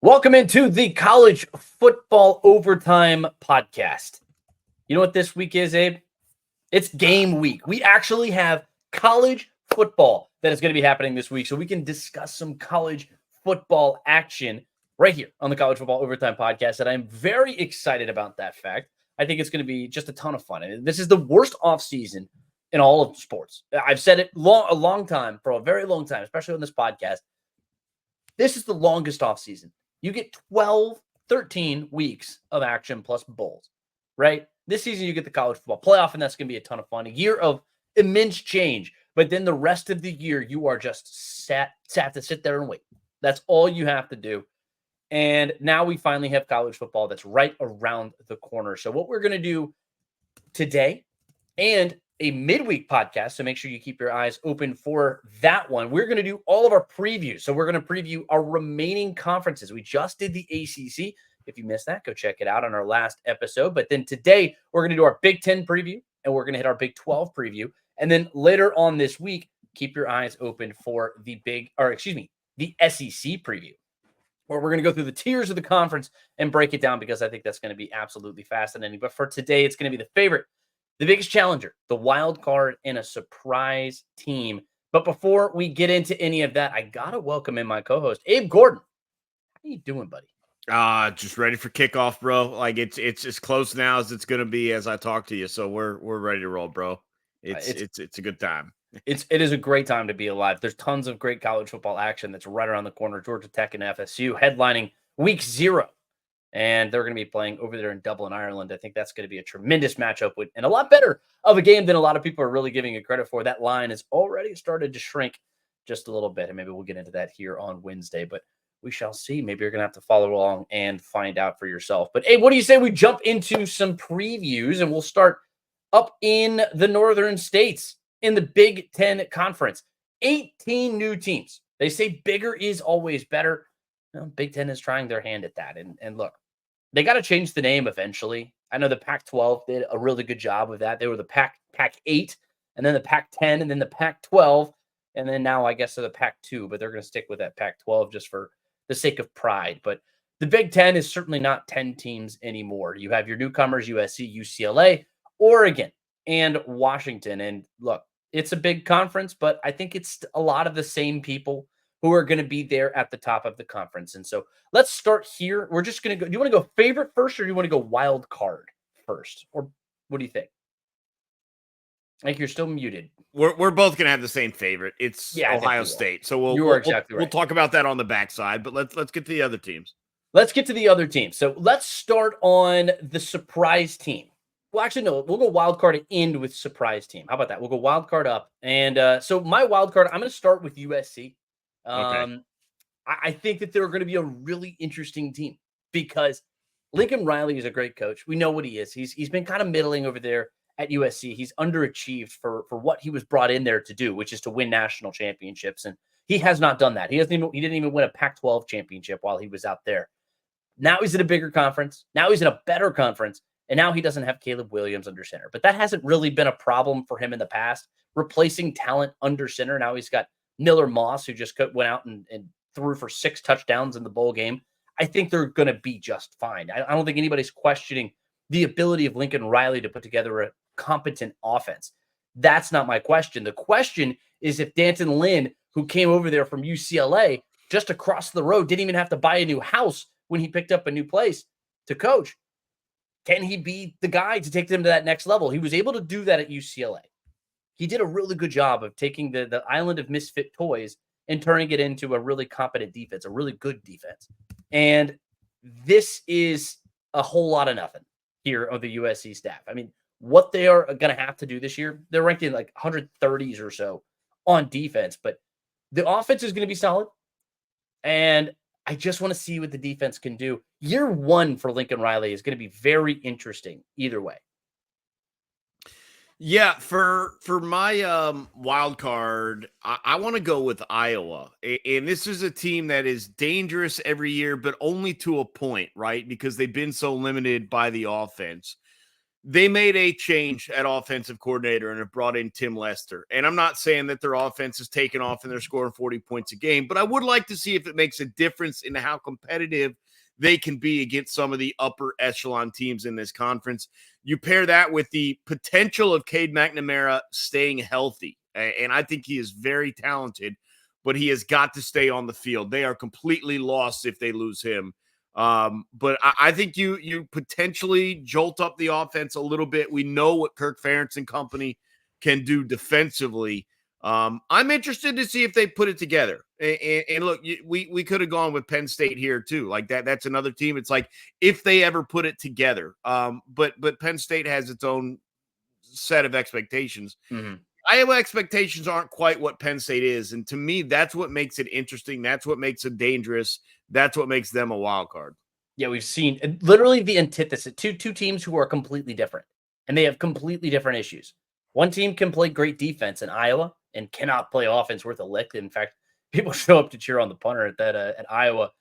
Welcome into the College Football Overtime Podcast. You know what this week is, Abe? It's game week. We actually have college football that is going to be happening this week, so we can discuss some college football action right here on the College Football Overtime Podcast, and I'm very excited about that fact. I think it's going to be just a ton of fun. And this is the worst offseason in all of sports. I've said it a long time, for a very long time, especially on this podcast. This is the longest offseason. You get 12, 13 weeks of action plus bowls, right? This season, you get the college football playoff, and that's going to be a ton of fun. A year of immense change. But then the rest of the year, you are just have to sit there and wait. That's all you have to do. And now we finally have college football that's right around the corner. So what we're going to do today and a midweek podcast, so make sure you keep your eyes open for that one. We're going to do all of our previews. So we're going to preview our remaining conferences. We just did the ACC. If you missed that, go check it out on our last episode. But then today, we're going to do our Big 10 preview, and we're going to hit our Big 12 preview. And then later on this week, keep your eyes open for the the SEC preview, where we're going to go through the tiers of the conference and break it down, because I think that's going to be absolutely fascinating. But for today, it's going to be the favorite, the biggest challenger, the wild card, and a surprise team. But before we get into any of that, I got to welcome in my co-host, Abe Gordon. How you doing, buddy? Just ready for kickoff, bro. Like it's as close now as it's going to be as I talk to you. So we're ready to roll, bro. It's a good time. It is a great time to be alive. There's tons of great college football action that's right around the corner. Georgia Tech and FSU headlining week 0. And they're going to be playing over there in Dublin, Ireland. I think that's going to be a tremendous matchup and a lot better of a game than a lot of people are really giving it credit for. That line has already started to shrink just a little bit, and maybe we'll get into that here on Wednesday, but we shall see. Maybe you're going to have to follow along and find out for yourself. But, hey, what do you say we jump into some previews, and we'll start up in the northern states in the Big 10 Conference. 18 new teams. They say bigger is always better. Big 10 is trying their hand at that. And look, they got to change the name eventually. I know the Pac-12 did a really good job with that. They were the Pac-8, and then the Pac-10, and then the Pac-12, and then now I guess they're the Pac-2, but they're going to stick with that Pac-12 just for the sake of pride. But the Big 10 is certainly not 10 teams anymore. You have your newcomers, USC, UCLA, Oregon, and Washington. And look, it's a big conference, but I think it's a lot of the same people who are going to be there at the top of the conference. And so let's start here. We're just going to go. Do you want to go favorite first, or do you want to go wild card first? Or what do you think? Like, you're still muted. We're both going to have the same favorite. It's Ohio State. So we'll talk about that on the backside, but let's get to the other teams. Let's get to the other teams. So let's start on the surprise team. Well, actually, no, we'll go wild card and end with surprise team. How about that? We'll go wild card up. And so my wild card, I'm going to start with USC. Okay. I think that they're going to be a really interesting team, because Lincoln Riley is a great coach. We know what he is. He's been kind of middling over there at USC. He's underachieved for what he was brought in there to do, which is to win national championships. And he has not done that. He didn't even win a Pac-12 championship while he was out there. Now he's in a bigger conference. Now he's in a better conference. And now he doesn't have Caleb Williams under center. But that hasn't really been a problem for him in the past, replacing talent under center. Now he's got Miller Moss, who just went out and threw for 6 touchdowns in the bowl game. I think they're going to be just fine. I don't think anybody's questioning the ability of Lincoln Riley to put together a competent offense. That's not my question. The question is if D'Anton Lynn, who came over there from UCLA just across the road, didn't even have to buy a new house when he picked up a new place to coach, can he be the guy to take them to that next level? He was able to do that at UCLA. He did a really good job of taking the island of misfit toys and turning it into a really competent defense, a really good defense. And this is a whole lot of nothing here of the USC staff. I mean, what they are going to have to do this year, they're ranked in like 130s or so on defense, but the offense is going to be solid. And I just want to see what the defense can do. Year 1 for Lincoln Riley is going to be very interesting either way. Yeah, for my wild card, I want to go with Iowa. And this is a team that is dangerous every year, but only to a point, right? Because they've been so limited by the offense. they made a change at offensive coordinator and have brought in Tim Lester. And I'm not saying that their offense is taking off and they're scoring 40 points a game, but I would like to see if it makes a difference in how competitive they can be against some of the upper echelon teams in this conference. You pair that with the potential of Cade McNamara staying healthy. And I think he is very talented, but he has got to stay on the field. They are completely lost if they lose him. But I think you potentially jolt up the offense a little bit. We know what Kirk Ferentz and company can do defensively. I'm interested to see if they put it together. And look, we could have gone with Penn State here too. Like that's another team. It's like if they ever put it together. But Penn State has its own set of expectations. Mm-hmm. Iowa expectations aren't quite what Penn State is. And to me, that's what makes it interesting. That's what makes it dangerous. That's what makes them a wild card. Yeah, we've seen literally the antithesis. Two teams who are completely different, and they have completely different issues. One team can play great defense in Iowa and cannot play offense worth a lick. In fact, people show up to cheer on the punter at Iowa.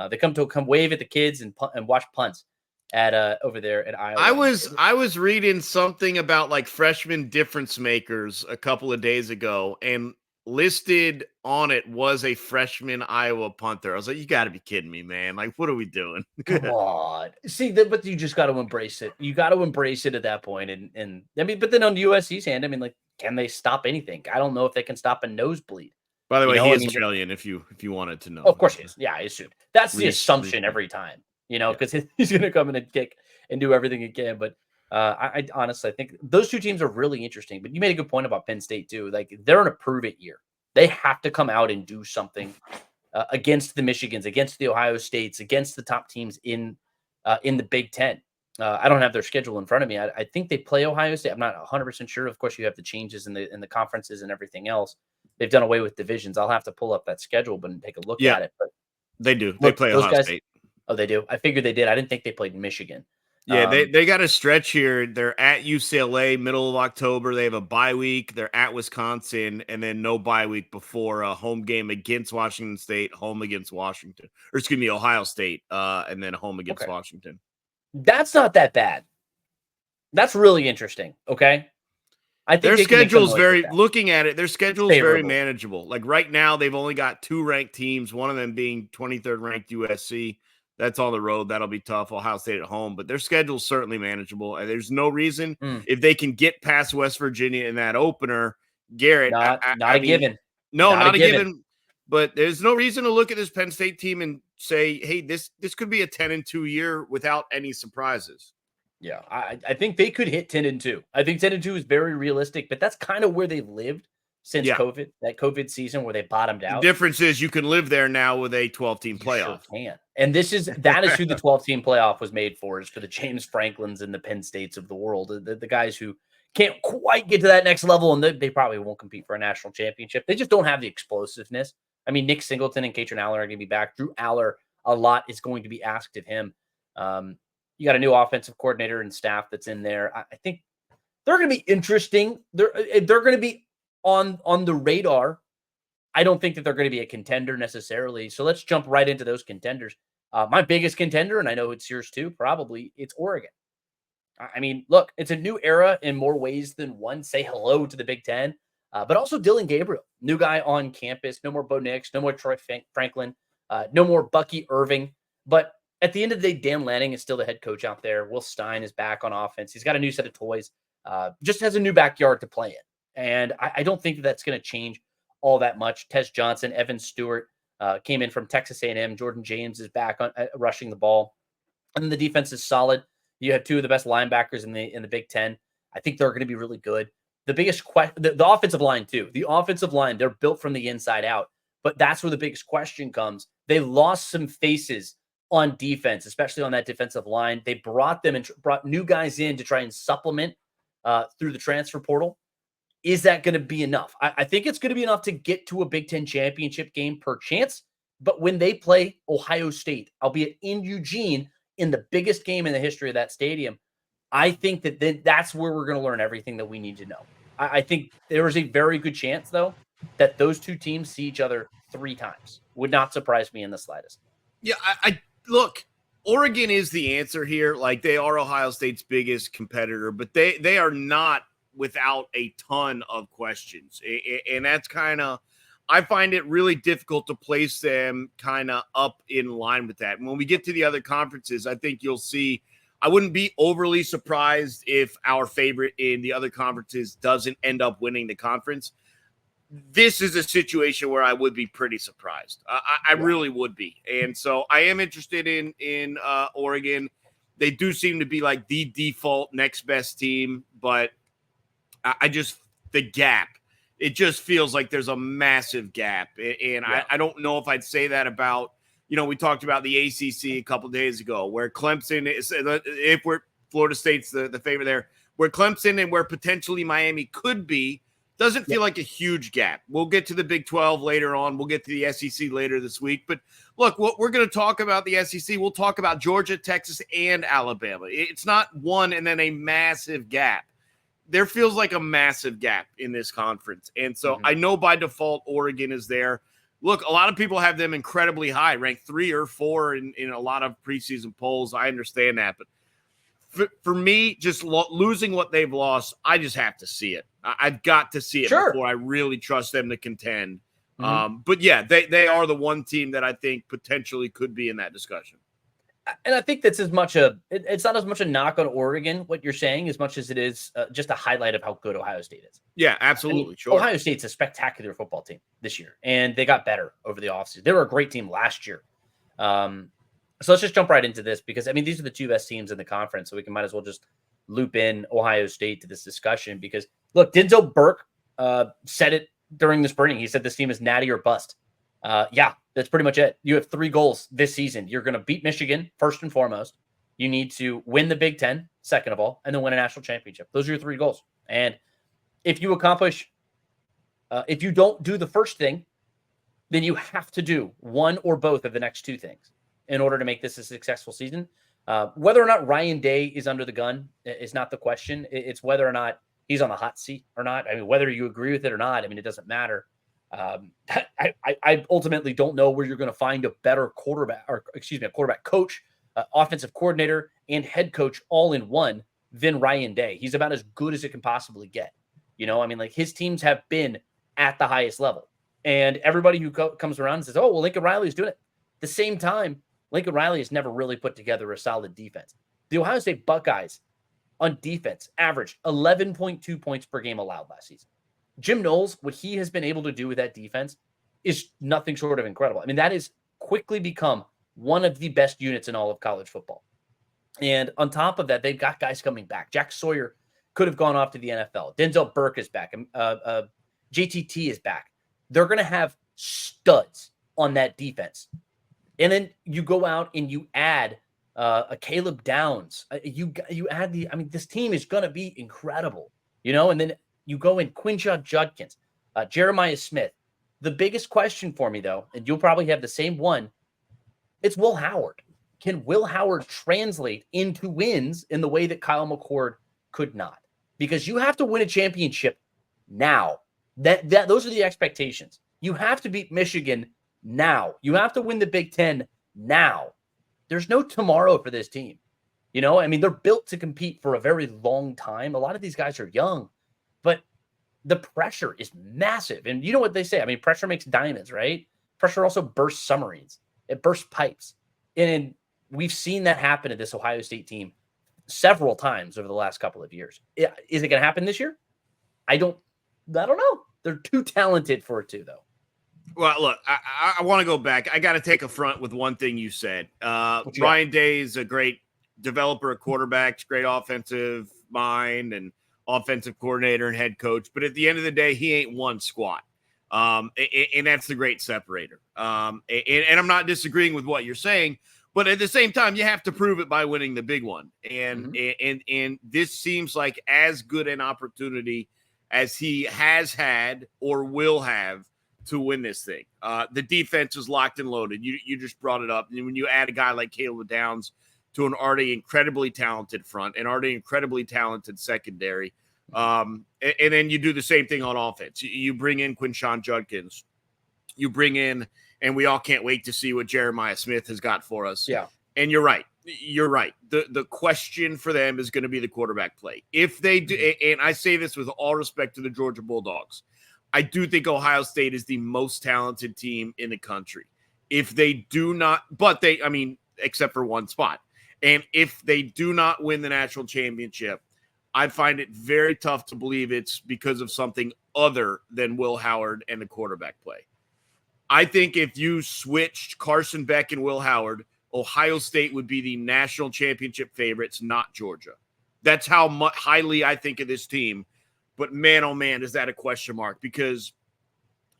They come wave at the kids and watch punts at over there at Iowa. I was reading something about like freshman difference makers a couple of days ago, and listed on it was a freshman Iowa punter. I was like, you got to be kidding me, man. Like, what are we doing? Come on. See, but you just got to embrace it. You got to embrace it at that point. And I mean, but then on USC's hand, I mean, like, can they stop anything? I don't know if they can stop a nosebleed. By the way, he is Australian, if you wanted to know. Of course he is. Yeah, I assumed. That's the assumption every time, because he's going to come in and kick and do everything he can. But I honestly, I think those two teams are really interesting. But you made a good point about Penn State too. Like, they're in a prove-it year. They have to come out and do something against the Michigans, against the Ohio States, against the top teams in the Big Ten. I don't have their schedule in front of me. I think they play Ohio State. I'm not 100% sure. Of course, you have the changes in the conferences and everything else. They've done away with divisions. I'll have to pull up that schedule and take a look at it. But they do. They play Ohio State. Oh, they do? I figured they did. I didn't think they played Michigan. Yeah, they got a stretch here. They're at UCLA middle of October. They have a bye week. They're at Wisconsin, and then no bye week before a home game against Washington State, home against Washington, or excuse me, Ohio State, and then home against Washington. That's not that bad. That's really interesting. Okay. I think their schedule is very, looking at it, their schedule is very manageable. Like right now, they've only got 2 ranked teams, one of them being 23rd ranked USC. That's on the road. That'll be tough. Ohio State at home, but their schedule is certainly manageable. And there's no reason if they can get past West Virginia in that opener, Garrett. Not a given. No, not a given. But there's no reason to look at this Penn State team and say, hey, this could be a 10-2 year without any surprises. Yeah, I think they could hit 10-2. I think 10-2 is very realistic, but that's kind of where they've lived since COVID, that COVID season where they bottomed out. The difference is you can live there now with a 12-team playoff. Sure can. And that is who the 12-team playoff was made for, is for the James Franklins and the Penn States of the world, the guys who can't quite get to that next level, and they probably won't compete for a national championship. They just don't have the explosiveness. I mean, Nick Singleton and Katrin Aller are going to be back. Drew Aller, a lot is going to be asked of him. You got a new offensive coordinator and staff that's in there. I think they're going to be interesting. They're going to be on the radar. I don't think that they're going to be a contender necessarily. So let's jump right into those contenders. My biggest contender, and I know it's yours too, probably, it's Oregon. I mean, look, it's a new era in more ways than one. Say hello to the Big Ten, but also Dylan Gabriel, new guy on campus. No more Bo Nix, no more Troy Franklin, no more Bucky Irving. But at the end of the day, Dan Lanning is still the head coach out there. Will Stein is back on offense. He's got a new set of toys, just has a new backyard to play in. And I don't think that's going to change all that much. Tez Johnson, Evan Stewart came in from Texas A&M. Jordan James is back on rushing the ball. And the defense is solid. You have 2 of the best linebackers in the Big Ten. I think they're going to be really good. The biggest question, the offensive line too. The offensive line, they're built from the inside out. But that's where the biggest question comes. They lost some faces on defense, especially on that defensive line. They brought them and brought new guys in to try and supplement through the transfer portal. Is that going to be enough? I think it's going to be enough to get to a Big Ten championship game per chance. But when they play Ohio State, albeit in Eugene, in the biggest game in the history of that stadium, I think that's where we're going to learn everything that we need to know. I think there is a very good chance, though, that those two teams see each other 3 times. Would not surprise me in the slightest. Yeah, I look, Oregon is the answer here. Like, they are Ohio State's biggest competitor, but they are not without a ton of questions. And that's kind of, I find it really difficult to place them kind of up in line with that. And when we get to the other conferences, I think you'll see, I wouldn't be overly surprised if our favorite in the other conferences doesn't end up winning the conference. This is a situation where I would be pretty surprised. I really would be. And so I am interested in Oregon. They do seem to be like the default next best team, but I just, the gap, it just feels like there's a massive gap. And I don't know if I'd say that about, we talked about the ACC a couple days ago, where Clemson is, if we're Florida State's the favorite there, where Clemson and where potentially Miami could be, doesn't feel like a huge gap. We'll get to the Big 12 later on. We'll get to the SEC later this week. But look, what we're going to talk about the SEC, we'll talk about Georgia, Texas, and Alabama. It's not one and then a massive gap. There feels like a massive gap in this conference. And so I know by default Oregon is there. Look, a lot of people have them incredibly high, ranked 3 or 4 in a lot of preseason polls. I understand that. But for me, just losing what they've lost, I just have to see it. I've got to see it before I really trust them to contend. But yeah, they are the one team that I think potentially could be in that discussion. And I think that's it's not as much a knock on Oregon, what you're saying, as much as it is just a highlight of how good Ohio State is. Yeah, absolutely. I mean, sure. Ohio State's a spectacular football team this year, and they got better over the offseason. They were a great team last year. So let's just jump right into this because, I mean, these are the two best teams in the conference, so we might as well just loop in Ohio State to this discussion because, look, Denzel Burke said it during the spring. He said this team is natty or bust. Yeah, that's pretty much it. You have 3 goals this season. You're going to beat Michigan, first and foremost. You need to win the Big Ten, second of all, and then win a national championship. Those are your 3 goals. And if you accomplish, if you don't do the first thing, then you have to do one or both of the next 2 things in order to make this a successful season. Whether or not Ryan Day is under the gun is not the question. It's whether or not he's on the hot seat or not. I mean, whether you agree with it or not, I mean, it doesn't matter. I ultimately don't know where you're going to find a better quarterback, or excuse me, a quarterback coach, offensive coordinator, and head coach all in one than Ryan Day. He's about as good as it can possibly get. I mean, like, his teams have been at the highest level, and everybody who comes around and says, "Oh, well, Lincoln Riley's doing it." At the same time, Lincoln Riley has never really put together a solid defense. The Ohio State Buckeyes on defense averaged 11.2 points per game allowed last season. Jim Knowles, what he has been able to do with that defense is nothing short of incredible. I mean, that has quickly become one of the best units in all of college football. And on top of that, they've got guys coming back. Jack Sawyer could have gone off to the NFL. Denzel Burke is back. JTT is back. They're going to have studs on that defense. And then you go out and you add a Caleb Downs. You add this team is going to be incredible, and then you go in Quinshon Judkins, Jeremiah Smith. The biggest question for me, though, and you'll probably have the same one, it's Will Howard. Can Will Howard translate into wins in the way that Kyle McCord could not? Because you have to win a championship now. Those are the expectations. You have to beat Michigan now. You have to win the Big Ten now. There's no tomorrow for this team. I mean, they're built to compete for a very long time. A lot of these guys are young, but the pressure is massive. And you know what they say? I mean, pressure makes diamonds, right? Pressure also bursts submarines. It bursts pipes. And we've seen that happen to this Ohio State team several times over the last couple of years. Is it going to happen this year? I don't know. They're too talented for it to, though. Well, look, I want to go back. I got to take a front with one thing you said. Ryan Day is a great developer of quarterbacks, great offensive mind and offensive coordinator and head coach. But at the end of the day, he ain't won squat. And that's the great separator. And I'm not disagreeing with what you're saying, but at the same time, you have to prove it by winning the big one. And and this seems like as good an opportunity as he has had or will have to win this thing. The defense is locked and loaded. You just brought it up. And when you add a guy like Caleb Downs to an already incredibly talented front and already incredibly talented secondary, and then you do the same thing on offense. You bring in Quinshon Judkins. You bring in, and we all can't wait to see what Jeremiah Smith has got for us. Yeah. And you're right. You're right. The question for them is going to be the quarterback play. If they do, and I say this with all respect to the Georgia Bulldogs, I do think Ohio State is the most talented team in the country. If they do not, except for one spot. And if they do not win the national championship, I find it very tough to believe it's because of something other than Will Howard and the quarterback play. I think if you switched Carson Beck and Will Howard, Ohio State would be the national championship favorites, not Georgia. That's how highly I think of this team. But man, oh man, is that a question mark? Because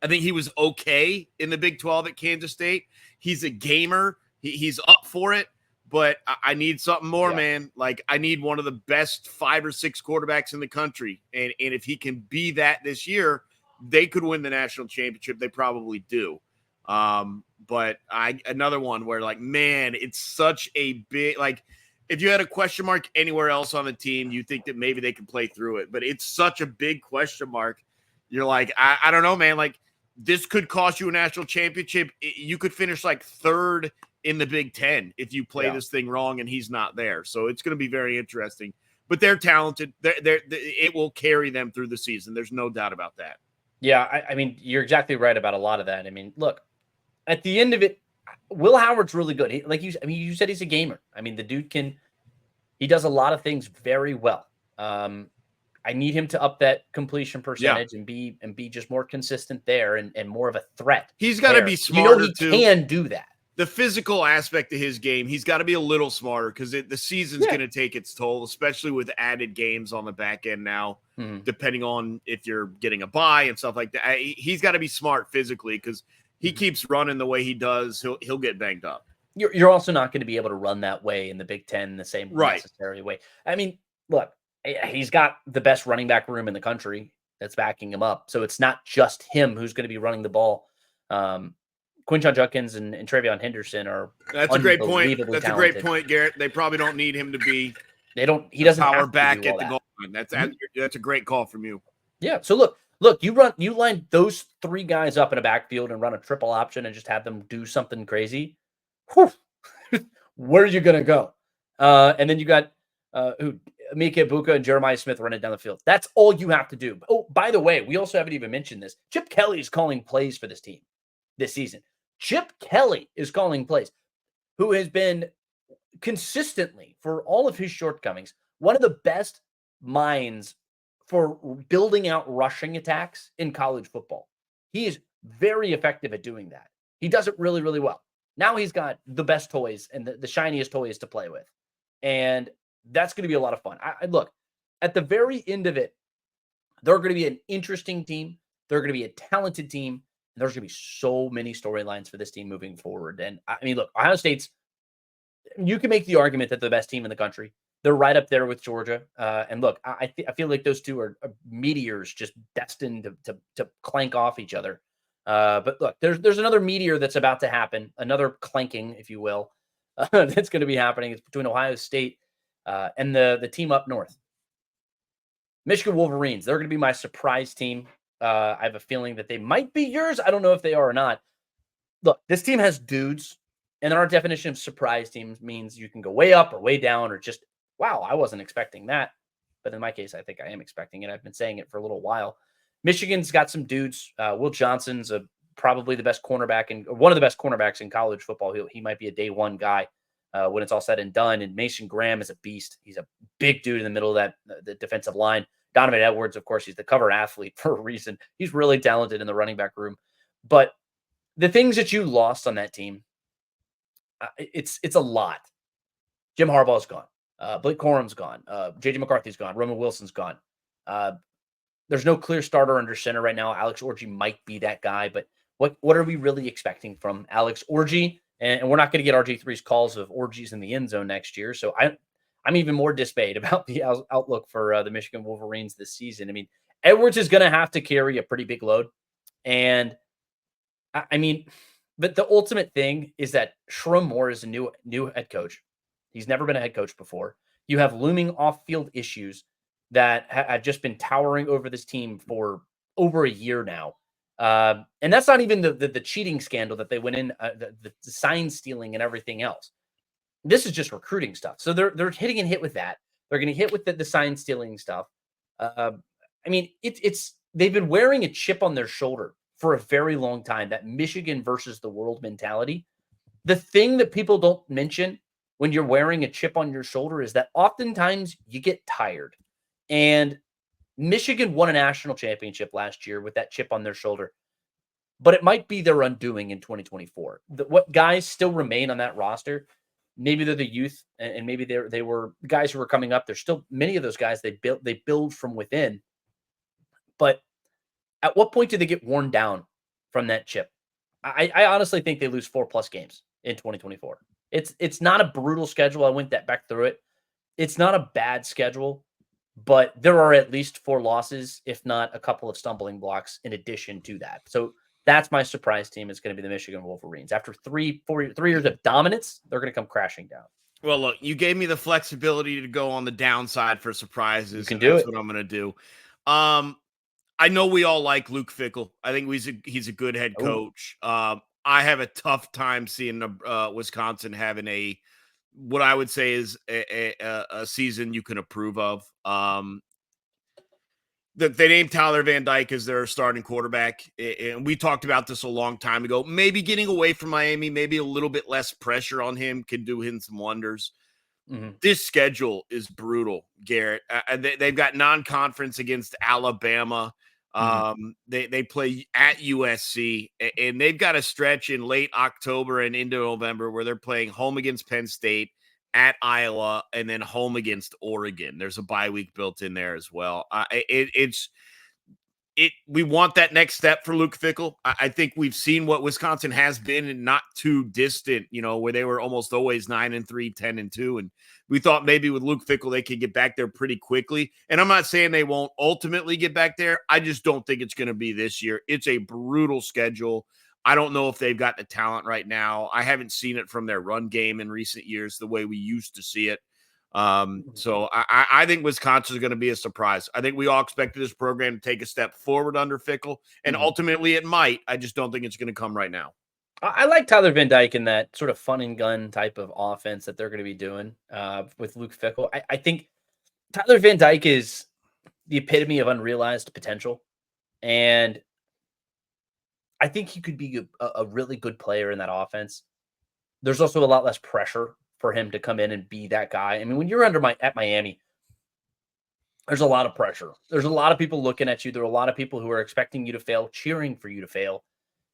I think he was okay in the Big 12 at Kansas State. He's a gamer. He's up for it. But I need something more, man. Like, I need one of the best 5 or 6 quarterbacks in the country. And if he can be that this year, they could win the national championship. They probably do. But another one where, like, man, it's such a big, like, if you had a question mark anywhere else on the team, you think that maybe they could play through it. But it's such a big question mark. You're like, I don't know, man. Like, this could cost you a national championship. You could finish like 3rd in the Big Ten if you play this thing wrong and he's not there. So it's going to be very interesting. But they're talented. It will carry them through the season. There's no doubt about that. Yeah, I mean, you're exactly right about a lot of that. I mean, look, at the end of it, Will Howard's really good. You said he's a gamer. I mean, the dude he does a lot of things very well. I need him to up that completion percentage and be just more consistent there and more of a threat. He's got to be smarter too. He can do that. The physical aspect of his game, he's got to be a little smarter because the season's going to take its toll, especially with added games on the back end now, depending on if you're getting a bye and stuff like that. He's got to be smart physically because he keeps running the way he does. He'll get banged up. You're also not going to be able to run that way in the Big Ten the same necessary way. I mean, look, he's got the best running back room in the country that's backing him up. So it's not just him who's going to be running the ball. Quinshon Judkins and Travion Henderson are That's a great point. That's a great point, Garrett. They probably don't need him to be he doesn't power have back to at the goal line. That's a great call from you. Yeah. So look, you line those 3 guys up in a backfield and run a triple option and just have them do something crazy. Whew, where are you gonna go? And then you got Mika Ibuka and Jeremiah Smith running down the field. That's all you have to do. Oh, by the way, we also haven't even mentioned this. Chip Kelly is calling plays for this team this season. Chip Kelly is calling plays, who has been consistently, for all of his shortcomings, one of the best minds for building out rushing attacks in college football. He is very effective at doing that. He does it really, really well. Now he's got the best toys and the shiniest toys to play with. And that's going to be a lot of fun. I look, at the very end of it, they're going to be an interesting team. They're going to be a talented team. And there's going to be so many storylines for this team moving forward. And I mean, look, Ohio State's, you can make the argument that they're the best team in the country. They're right up there with Georgia. And look, I feel like those two are meteors just destined to clank off each other. But look, there's another meteor that's about to happen, another clanking, if you will, that's going to be happening. It's between Ohio State and the team up north. Michigan Wolverines, they're going to be my surprise team. I have a feeling that they might be yours. I don't know if they are or not. Look, this team has dudes, and our definition of surprise teams means you can go way up or way down or just, wow, I wasn't expecting that. But in my case, I think I am expecting it. I've been saying it for a little while. Michigan's got some dudes. Will Johnson's probably the best cornerback and one of the best cornerbacks in college football. He might be a day one guy when it's all said and done. And Mason Graham is a beast. He's a big dude in the middle of the defensive line. Donovan Edwards, of course, he's the cover athlete for a reason. He's really talented in the running back room. But the things that you lost on that team, it's a lot. Jim Harbaugh's gone. Blake Corum's gone. J.J. McCarthy's gone. Roman Wilson's gone. There's no clear starter under center right now. Alex Orji might be that guy, but what are we really expecting from Alex Orji? And we're not going to get RG3's calls of orgies in the end zone next year. So I'm even more dismayed about the outlook for the Michigan Wolverines this season. I mean, Edwards is going to have to carry a pretty big load. And I mean, but the ultimate thing is that Sherrone Moore is a new head coach. He's never been a head coach before. You have looming off-field issues that have just been towering over this team for over a year now. And that's not even the cheating scandal that they went in, the sign stealing and everything else. This is just recruiting stuff. So they're hitting and hit with that. They're going to hit with the sign stealing stuff. I mean, it's they've been wearing a chip on their shoulder for a very long time. That Michigan versus the world mentality. The thing that people don't mention when you're wearing a chip on your shoulder is that oftentimes you get tired. And Michigan won a national championship last year with that chip on their shoulder, but it might be their undoing in 2024. What guys still remain on that roster? Maybe they're the youth, and maybe they were guys who were coming up. There's still many of those guys they build from within. But at what point do they get worn down from that chip? I honestly think they lose 4+ games in 2024. It's not a brutal schedule. I went back through it. It's not a bad schedule, but there are at least 4 losses, if not a couple of stumbling blocks in addition to that. So that's my surprise team. Is going to be the Michigan Wolverines. After 3 years of dominance, they're going to come crashing down. Well, look, you gave me the flexibility to go on the downside for surprises. You can do that's it. what I'm going to do. I know we all like Luke Fickell. I think he's a good head coach. I have a tough time seeing Wisconsin having what I would say is a season you can approve of. They named Tyler Van Dyke as their starting quarterback, and we talked about this a long time ago. Maybe getting away from Miami, maybe a little bit less pressure on him can do him some wonders. Mm-hmm. This schedule is brutal, Garrett. They've got non-conference against Alabama. Mm-hmm. They play at USC, and they've got a stretch in late October and into November where they're playing home against Penn State, at Iowa, and then home against Oregon. There's a bye week built in there as well. We want that next step for Luke Fickell. I think we've seen what Wisconsin has been, and not too distant, where they were almost always 9-3, 10-2. And we thought maybe with Luke Fickell, they could get back there pretty quickly. And I'm not saying they won't ultimately get back there. I just don't think it's going to be this year. It's a brutal schedule. I don't know if they've got the talent right now. I haven't seen it from their run game in recent years the way we used to see it. So I think Wisconsin is going to be a surprise. I think we all expected this program to take a step forward under Fickell, and ultimately it might. I just don't think it's going to come right now. I like Tyler Van Dyke in that sort of fun and gun type of offense that they're going to be doing with Luke Fickell. I think Tyler Van Dyke is the epitome of unrealized potential, and I think he could be a really good player in that offense. There's also a lot less pressure for him to come in and be that guy. I mean, when you're at Miami, there's a lot of pressure. There's a lot of people looking at you. There are a lot of people who are expecting you to fail, cheering for you to fail.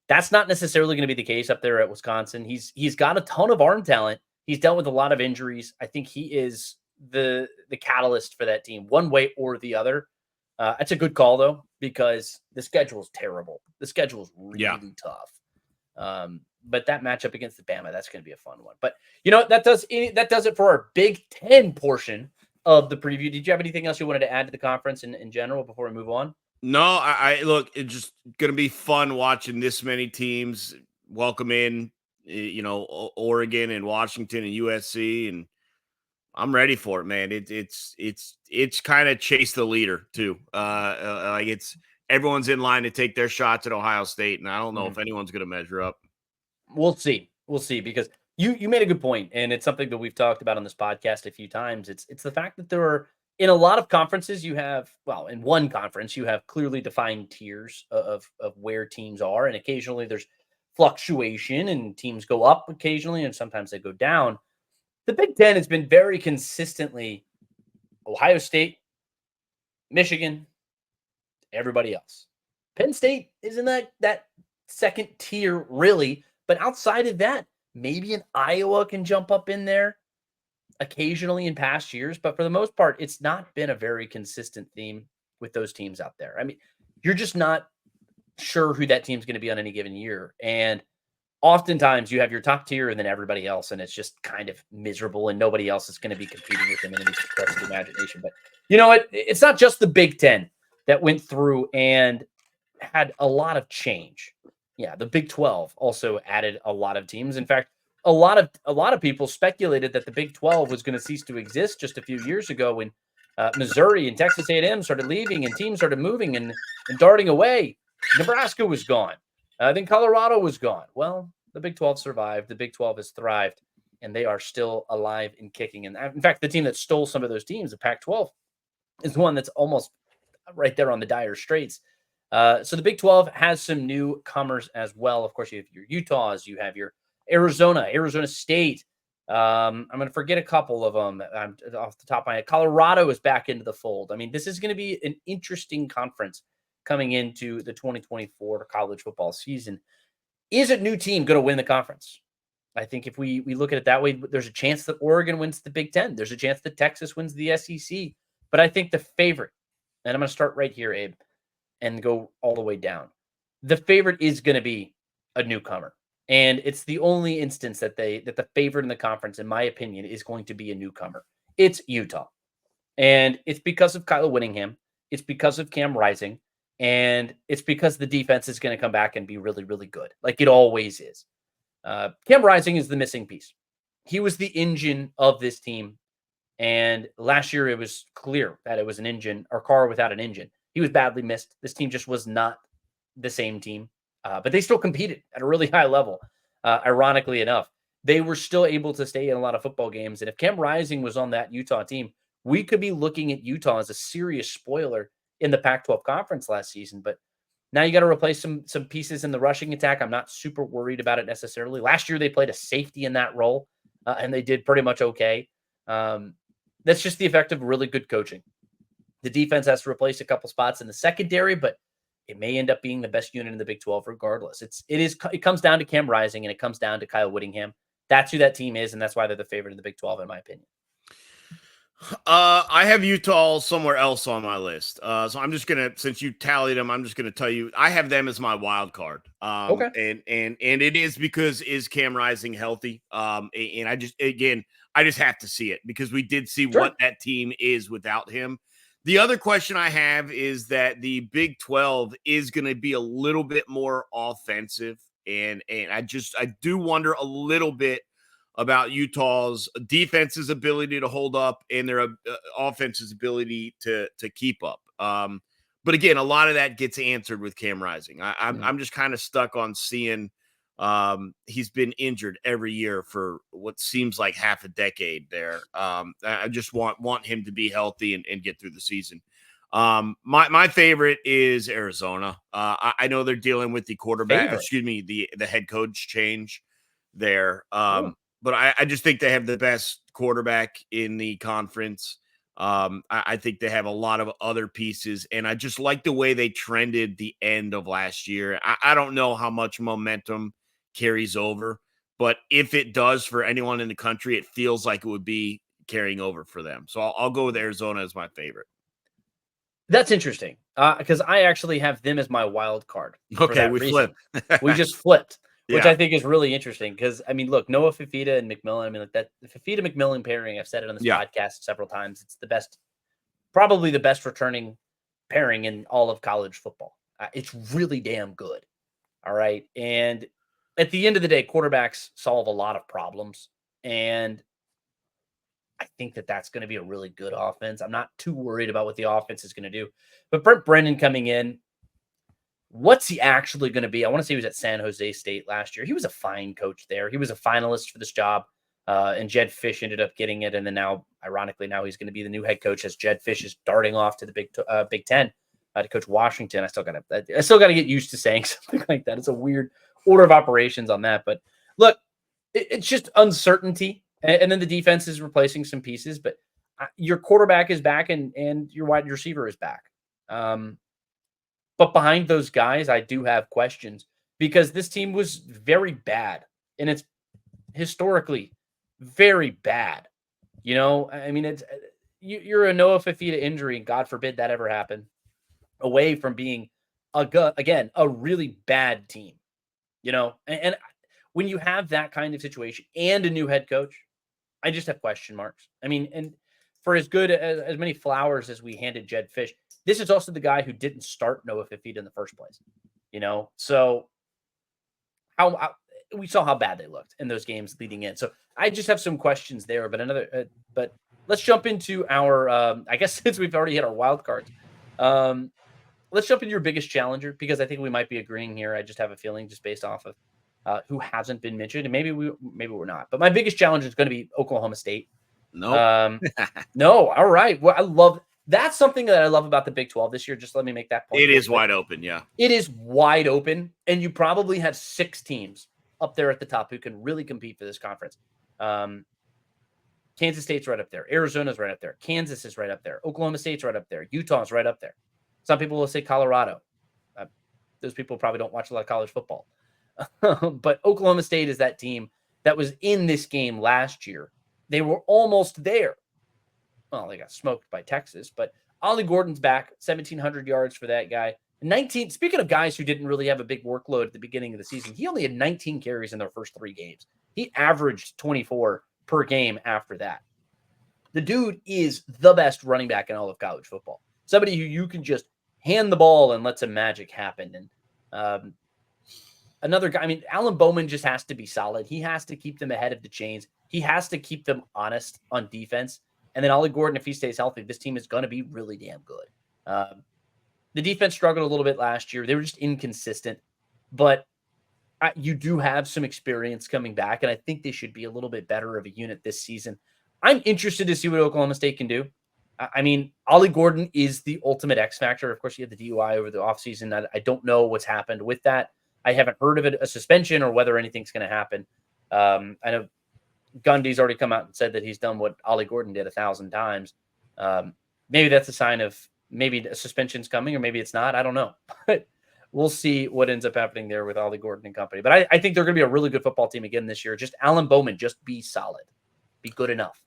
That's not necessarily going to be the case up there at Wisconsin. He's got a ton of arm talent. He's dealt with a lot of injuries. I think he is the catalyst for that team, one way or the other. That's a good call, though, because the schedule is terrible. The schedule is really tough. But that matchup against the Bama, that's going to be a fun one. But, that does it for our Big Ten portion of the preview. Did you have anything else you wanted to add to the conference in general before we move on? No, I look, it's just going to be fun watching this many teams welcome in, Oregon and Washington and USC, and I'm ready for it, man. It's kind of chase the leader too. It's everyone's in line to take their shots at Ohio State, and I don't know if anyone's going to measure up. We'll see, because you made a good point, and it's something that we've talked about on this podcast a few times. It's the fact that there are, in a lot of conferences, in one conference you have clearly defined tiers of where teams are, and occasionally there's fluctuation, and teams go up occasionally, and sometimes they go down. The Big Ten has been very consistently Ohio State, Michigan, everybody else. Penn State is in that second tier, really. But outside of that, maybe an Iowa can jump up in there occasionally in past years. But for the most part, it's not been a very consistent theme with those teams out there. I mean, you're just not sure who that team's going to be on any given year. And oftentimes you have your top tier and then everybody else, and it's just kind of miserable, and nobody else is going to be competing with them in any stretch of the imagination. But you know what? It's not just the Big Ten that went through and had a lot of change. Yeah, the Big 12 also added a lot of teams. In fact, a lot of people speculated that the Big 12 was going to cease to exist just a few years ago when Missouri and Texas A&M started leaving and teams started moving and darting away. Nebraska was gone. Then Colorado was gone. Well, the Big 12 survived. The Big 12 has thrived. and they are still alive and kicking. And in fact, the team that stole some of those teams, the Pac-12, is one that's almost right there on the dire straits. So the Big 12 has some newcomers as well. Of course, you have your Utahs, you have your Arizona State. I'm going to forget a couple of them. I'm off the top of my head. Colorado is back into the fold. I mean, this is going to be an interesting conference coming into the 2024 college football season. Is a new team going to win the conference? I think if we look at it that way, there's a chance that Oregon wins the Big Ten. There's a chance that Texas wins the SEC. But I think the favorite, and I'm going to start right here, Abe, and go all the way down. The favorite is going to be a newcomer. And it's the only instance that the favorite in the conference, in my opinion, is going to be a newcomer. It's Utah. And it's because of Kyle Whittingham. It's because of Cam Rising. And it's because the defense is going to come back and be really, really good, like it always is. Cam Rising is the missing piece. He was the engine of this team. And last year, it was clear that it was an engine or car without an engine. He was badly missed. This team just was not the same team, but they still competed at a really high level. Ironically enough, they were still able to stay in a lot of football games. And if Cam Rising was on that Utah team, we could be looking at Utah as a serious spoiler in the Pac-12 conference last season. But now you got to replace some pieces in the rushing attack. I'm not super worried about it necessarily. Last year, they played a safety in that role, and they did pretty much okay. That's just the effect of really good coaching. The defense has to replace a couple spots in the secondary, but it may end up being the best unit in the Big 12 regardless. It comes down to Cam Rising, and it comes down to Kyle Whittingham. That's who that team is, and that's why they're the favorite in the Big 12, in my opinion. I have Utah somewhere else on my list. So I'm just gonna, since you tallied them, I'm just gonna tell you I have them as my wild card. Okay. And it is because is Cam Rising healthy? And I just have to see it because we did see what that team is without him. The other question I have is that the Big 12 is going to be a little bit more offensive, and I do wonder a little bit about Utah's defense's ability to hold up and their offense's ability to keep up. But again, a lot of that gets answered with Cam Rising. I'm just kind of stuck on seeing he's been injured every year for what seems like half a decade there. I just want him to be healthy and get through the season. My favorite is Arizona. I know they're dealing with the quarterback, the head coach change there. But I just think they have the best quarterback in the conference. I think they have a lot of other pieces, and I just like the way they trended the end of last year. I don't know how much momentum carries over, but if it does for anyone in the country, it feels like it would be carrying over for them. So I'll go with Arizona as my favorite. That's interesting because I actually have them as my wild card. Okay, we flipped. We just flipped. Which Yeah. I think is really interesting because, I mean, look, Noah Fifita and McMillan, I mean, like that Fifita-McMillan pairing, I've said it on this podcast several times. It's the best, probably the best returning pairing in all of college football. It's really damn good. All right. And at the end of the day, quarterbacks solve a lot of problems. And I think that that's going to be a really good offense. I'm not too worried about what the offense is going to do. But Brent Brennan coming in, what's he actually going to be? I want to say he was at San Jose State last year. He was a fine coach there. He was a finalist for this job, and Jed Fish ended up getting it. And then now, ironically, now he's going to be the new head coach as Jed Fish is darting off to the Big Ten to coach Washington. I still got to get used to saying something like that. It's a weird order of operations on that. But look, it's just uncertainty, and then the defense is replacing some pieces. But your quarterback is back, and your wide receiver is back. But behind those guys, I do have questions because this team was very bad, and it's historically very bad. You know, I mean, you're a Noah Fifita injury, and God forbid that ever happen, away from being a really bad team. You know, and when you have that kind of situation and a new head coach, I just have question marks. I mean, and for as good as many flowers as we handed Jed Fish, this is also the guy who didn't start Noah Fifita in the first place, you know? So how we saw how bad they looked in those games leading in. So I just have some questions there, but let's jump into our, I guess since we've already hit our wild cards, let's jump into your biggest challenger because I think we might be agreeing here. I just have a feeling just based off of who hasn't been mentioned, and maybe we're not. But my biggest challenge is going to be Oklahoma State. Nope. No, all right. Well, that's something that I love about the Big 12 this year. Just let me make that point. It is wide open, yeah. It is wide open, and you probably have 6 teams up there at the top who can really compete for this conference. Kansas State's right up there. Arizona's right up there. Kansas is right up there. Oklahoma State's right up there. Utah's right up there. Some people will say Colorado. Those people probably don't watch a lot of college football. But Oklahoma State is that team that was in this game last year. They were almost there. Well, they got smoked by Texas, but Ollie Gordon's back, 1,700 yards for that guy. 19. Speaking of guys who didn't really have a big workload at the beginning of the season, he only had 19 carries in their first 3 games. He averaged 24 per game after that. The dude is the best running back in all of college football. Somebody who you can just hand the ball and let some magic happen. And another guy, I mean, Alan Bowman just has to be solid. He has to keep them ahead of the chains. He has to keep them honest on defense. And then Ollie Gordon, if he stays healthy, this team is going to be really damn good. The defense struggled a little bit last year. They were just inconsistent. But you do have some experience coming back, and I think they should be a little bit better of a unit this season. I'm interested to see what Oklahoma State can do. I mean, Ollie Gordon is the ultimate X factor. Of course, he had the DUI over the offseason. I don't know what's happened with that. I haven't heard of it, a suspension, or whether anything's going to happen. I know Gundy's already come out and said that he's done what Ollie Gordon did 1,000 times. Maybe that's a sign of maybe a suspension's coming, or maybe it's not. I don't know. But we'll see what ends up happening there with Ollie Gordon and company. But I think they're going to be a really good football team again this year. Just Alan Bowman, just be solid. Be good enough.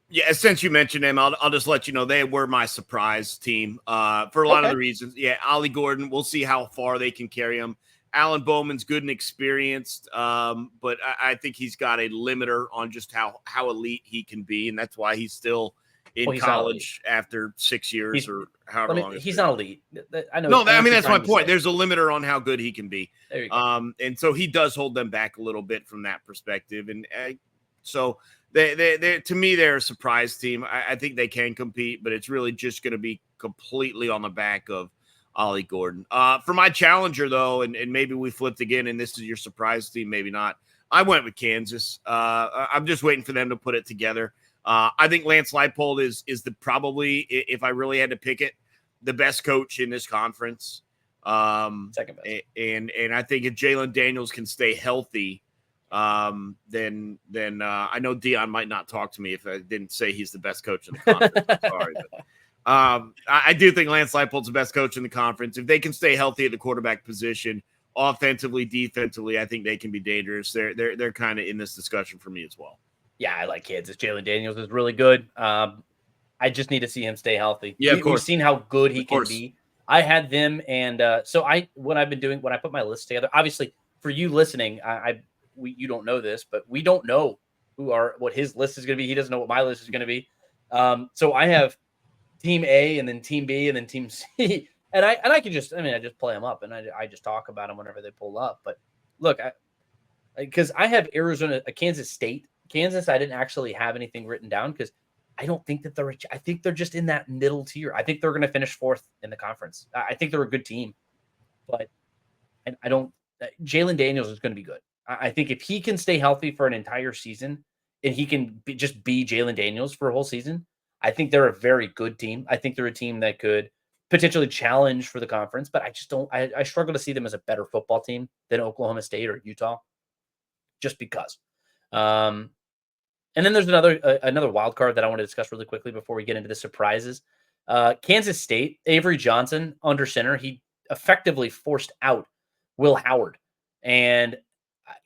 Yeah, since you mentioned him, I'll just let you know they were my surprise team for a lot of the reasons. Yeah, Ollie Gordon, we'll see how far they can carry him. Alan Bowman's good and experienced, but I think he's got a limiter on just how elite he can be, and that's why he's still in college after 6 years or however long. He's not elite. I know. No, I mean that's my point. There's a limiter on how good he can be. There you go. And so he does hold them back a little bit from that perspective, and so. They to me, they're a surprise team. I think they can compete, but it's really just going to be completely on the back of Ollie Gordon. For my challenger, though, and maybe we flipped again, and this is your surprise team, maybe not. I went with Kansas. I'm just waiting for them to put it together. I think Lance Leipold is probably, if I really had to pick it, the best coach in this conference. Second best. And I think if Jalen Daniels can stay healthy, then I know Dion might not talk to me if I didn't say he's the best coach in the conference. Sorry, but I do think Lance Leipold's the best coach in the conference. If they can stay healthy at the quarterback position, offensively, defensively, I think they can be dangerous. They're kind of in this discussion for me as well. Yeah, I like Kansas. Jalen Daniels is really good. I just need to see him stay healthy. Yeah, of course. We've seen how good he can be. I had them, and what I've been doing when I put my list together. Obviously, for you listening, you don't know this, but we don't know what his list is going to be. He doesn't know what my list is going to be. So I have team A and then team B and then team C. And I can just, I just play them up and I just talk about them whenever they pull up. But look, because I have Arizona, Kansas State, Kansas. I didn't actually have anything written down because I don't think that I think they're just in that middle tier. I think they're going to finish 4th in the conference. I think they're a good team, but I don't, Jalen Daniels is going to be good. I think if he can stay healthy for an entire season and he can just be Jalen Daniels for a whole season, I think they're a very good team. I think they're a team that could potentially challenge for the conference, but I just don't. I struggle to see them as a better football team than Oklahoma State or Utah, just because. And then there's another wild card that I want to discuss really quickly before we get into the surprises. Kansas State, Avery Johnson under center, he effectively forced out Will Howard, and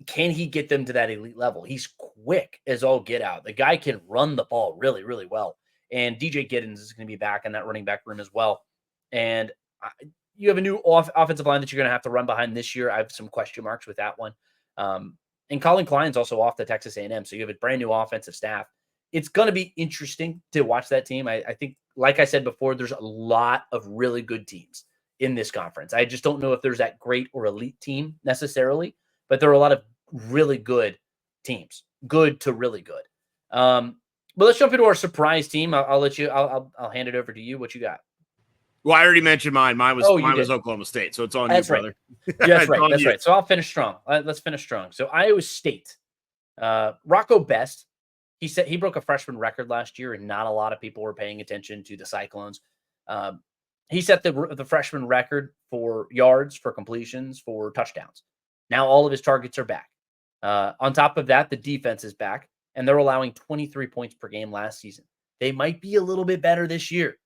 can he get them to that elite level? He's quick as all get out. The guy can run the ball really, really well. And DJ Giddens is going to be back in that running back room as well. And you have a new offensive line that you're going to have to run behind this year. I have some question marks with that one. And Colin Klein's also off the Texas A&M. So you have a brand new offensive staff. It's going to be interesting to watch that team. I think, like I said before, there's a lot of really good teams in this conference. I just don't know if there's that great or elite team necessarily. But there are a lot of really good teams, good to really good. But let's jump into our surprise team. I'll let you. I'll hand it over to you. What you got? Well, I already mentioned mine. Mine was did. Oklahoma State, so it's on That's you, brother. That's right. That's right. So I'll finish strong. Let's finish strong. So Iowa State, Rocco Best, he said he broke a freshman record last year, and not a lot of people were paying attention to the Cyclones. Um, he set the freshman record for yards, for completions, for touchdowns. Now all of his targets are back. On top of that, the defense is back, and they're allowing 23 points per game last season. They might be a little bit better this year.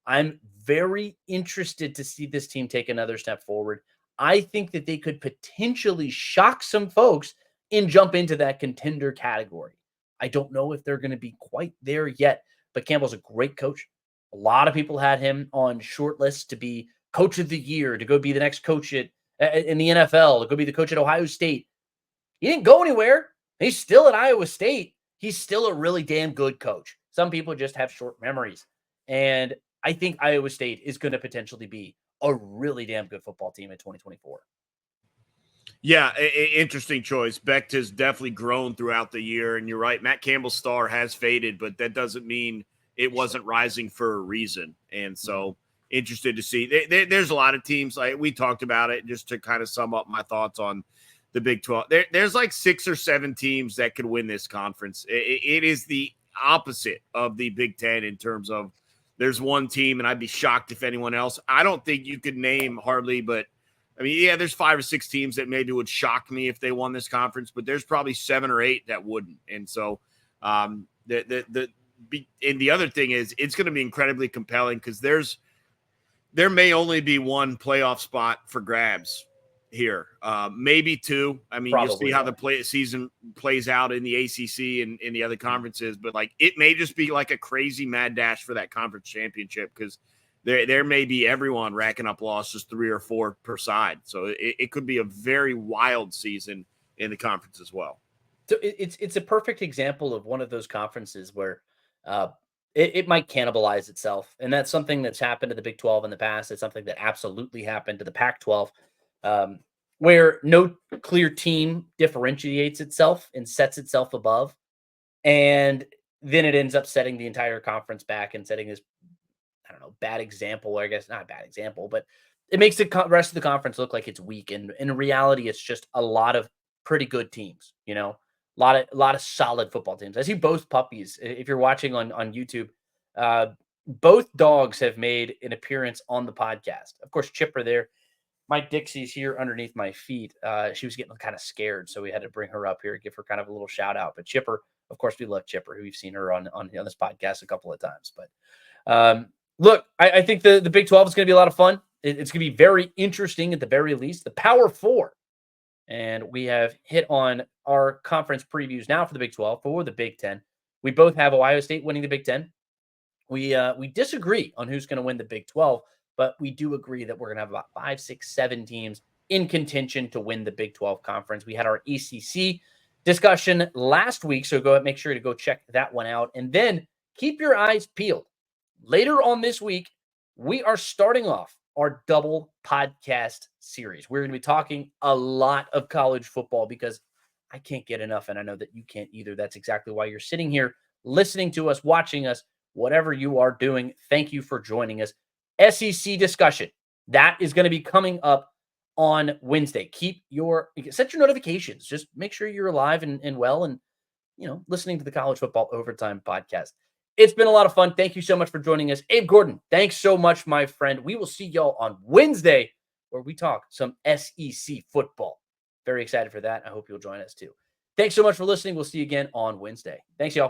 I'm very interested to see this team take another step forward. I think that they could potentially shock some folks and jump into that contender category. I don't know if they're going to be quite there yet, but Campbell's a great coach. A lot of people had him on short lists to be coach of the year, to go be the next coach in the NFL, to go be the coach at Ohio State. He didn't go anywhere. He's still at Iowa State. He's still a really damn good coach. Some people just have short memories. And I think Iowa State is going to potentially be a really damn good football team in 2024. Yeah, interesting choice. Becht has definitely grown throughout the year, and you're right. Matt Campbell's star has faded, but that doesn't mean it wasn't rising for a reason. And so, interested to see. There's a lot of teams, like we talked about it, just to kind of sum up my thoughts on the Big 12. There's like 6 or 7 teams that could win this conference. It is the opposite of the Big 10 in terms of there's one team, and I'd be shocked if anyone else. I don't think you could name hardly, but I mean, yeah, there's 5 or 6 teams that maybe would shock me if they won this conference, but there's probably 7 or 8 that wouldn't. And so, and the other thing is, it's going to be incredibly compelling because there may only be one playoff spot for grabs here, maybe 2. I mean, you'll see how the season plays out in the ACC and in the other conferences, but like it may just be like a crazy mad dash for that conference championship because there may be everyone racking up losses 3 or 4 per side. So it could be a very wild season in the conference as well. So it's a perfect example of one of those conferences where it might cannibalize itself. And that's something that's happened to the Big 12 in the past. It's something that absolutely happened to the Pac-12, where no clear team differentiates itself and sets itself above. And then it ends up setting the entire conference back and setting this, I don't know, bad example, or I guess not a bad example, but it makes the rest of the conference look like it's weak. And in reality, it's just a lot of pretty good teams, you know, a lot of solid football teams. I see both puppies. If you're watching on YouTube, both dogs have made an appearance on the podcast. Of course, Chipper there. My Dixie's here underneath my feet. She was getting kind of scared, so we had to bring her up here, give her kind of a little shout out. But Chipper, of course, we love Chipper, who we've seen her on this podcast a couple of times. But look, I think the Big 12 is going to be a lot of fun. It's going to be very interesting at the very least. The Power 4. And we have hit on our conference previews now for the Big 12, for the Big 10. We both have Ohio State winning the Big 10. We disagree on who's going to win the Big 12, but we do agree that we're going to have about 5, 6, 7 teams in contention to win the Big 12 conference. We had our ACC discussion last week, so go ahead, make sure to go check that one out. And then keep your eyes peeled. Later on this week, we are starting off our double podcast series. We're going to be talking a lot of college football because I can't get enough, and I know that you can't either. That's exactly why you're sitting here listening to us, watching us, whatever you are doing. Thank you for joining us. SEC discussion. That is going to be coming up on Wednesday. Set your notifications. Just make sure you're alive and well and, listening to the College Football Overtime podcast. It's been a lot of fun. Thank you so much for joining us. Abe Gordon, thanks so much, my friend. We will see y'all on Wednesday where we talk some SEC football. Very excited for that. I hope you'll join us too. Thanks so much for listening. We'll see you again on Wednesday. Thanks, y'all.